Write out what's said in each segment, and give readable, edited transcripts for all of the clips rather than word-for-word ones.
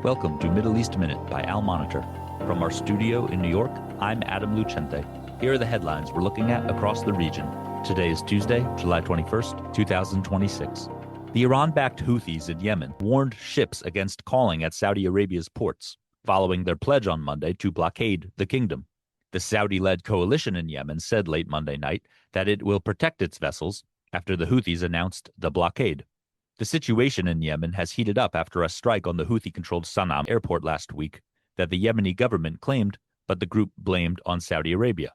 Welcome to Middle East Minute by Al Monitor. From our studio in New York, I'm Adam Lucente. Here are the headlines we're looking at across the region. Today is Tuesday, July 21st, 2026. The Iran-backed Houthis in Yemen warned ships against calling at Saudi Arabia's ports, following their pledge on Monday to blockade the kingdom. The Saudi-led coalition in Yemen said late Monday night that it will protect its vessels after the Houthis announced the blockade. The situation in Yemen has heated up after a strike on the Houthi-controlled Sana'a airport last week that the Yemeni government claimed, but the group blamed on Saudi Arabia.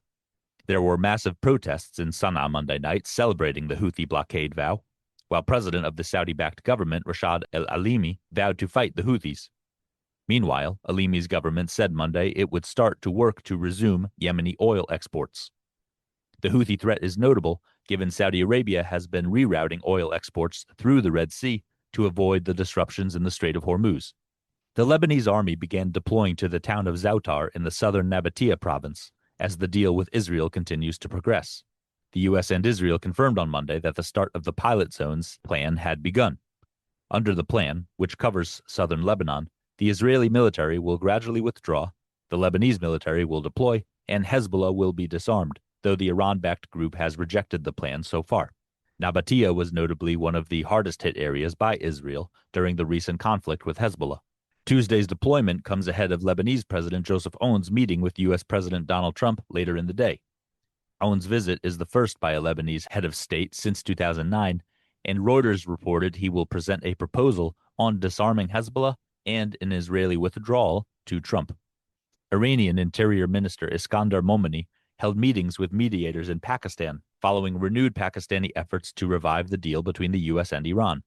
There were massive protests in Sana'a Monday night celebrating the Houthi blockade vow, while President of the Saudi-backed government, Rashad al-Alimi, vowed to fight the Houthis. Meanwhile, Alimi's government said Monday it would start to work to resume Yemeni oil exports. The Houthi threat is notable, given Saudi Arabia has been rerouting oil exports through the Red Sea to avoid the disruptions in the Strait of Hormuz. The Lebanese army began deploying to the town of Zoutar in the southern Nabatea province as the deal with Israel continues to progress. The U.S. and Israel confirmed on Monday that the start of the pilot zones plan had begun. Under the plan, which covers southern Lebanon, the Israeli military will gradually withdraw, the Lebanese military will deploy, and Hezbollah will be disarmed, though the Iran-backed group has rejected the plan so far. Nabatea was notably one of the hardest-hit areas by Israel during the recent conflict with Hezbollah. Tuesday's deployment comes ahead of Lebanese President Joseph Aoun's meeting with U.S. President Donald Trump later in the day. Aoun's visit is the first by a Lebanese head of state since 2009, and Reuters reported he will present a proposal on disarming Hezbollah and an Israeli withdrawal to Trump. Iranian Interior Minister Iskandar Momeni held meetings with mediators in Pakistan following renewed Pakistani efforts to revive the deal between the U.S. and Iran.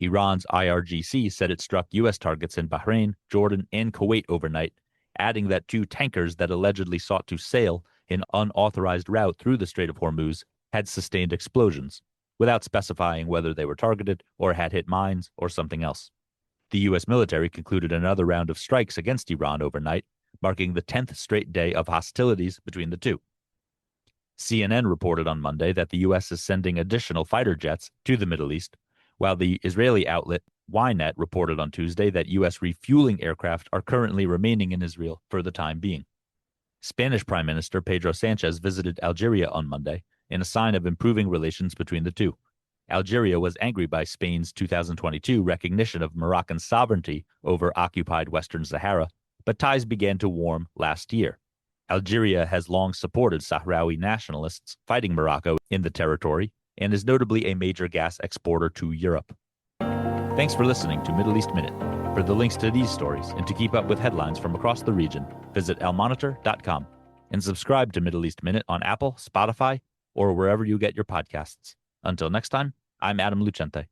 Iran's IRGC said it struck U.S. targets in Bahrain, Jordan, and Kuwait overnight, adding that two tankers that allegedly sought to sail an unauthorized route through the Strait of Hormuz had sustained explosions, without specifying whether they were targeted or had hit mines or something else. The U.S. military concluded another round of strikes against Iran overnight, marking the 10th straight day of hostilities between the two. CNN reported on Monday that the U.S. is sending additional fighter jets to the Middle East, while the Israeli outlet Ynet reported on Tuesday that U.S. refueling aircraft are currently remaining in Israel for the time being. Spanish Prime Minister Pedro Sanchez visited Algeria on Monday in a sign of improving relations between the two. Algeria was angry by Spain's 2022 recognition of Moroccan sovereignty over occupied Western Sahara, but ties began to warm last year. Algeria has long supported Sahrawi nationalists fighting Morocco in the territory and is notably a major gas exporter to Europe. Thanks for listening to Middle East Minute. For the links to these stories and to keep up with headlines from across the region, visit almonitor.com and subscribe to Middle East Minute on Apple, Spotify, or wherever you get your podcasts. Until next time, I'm Adam Lucente.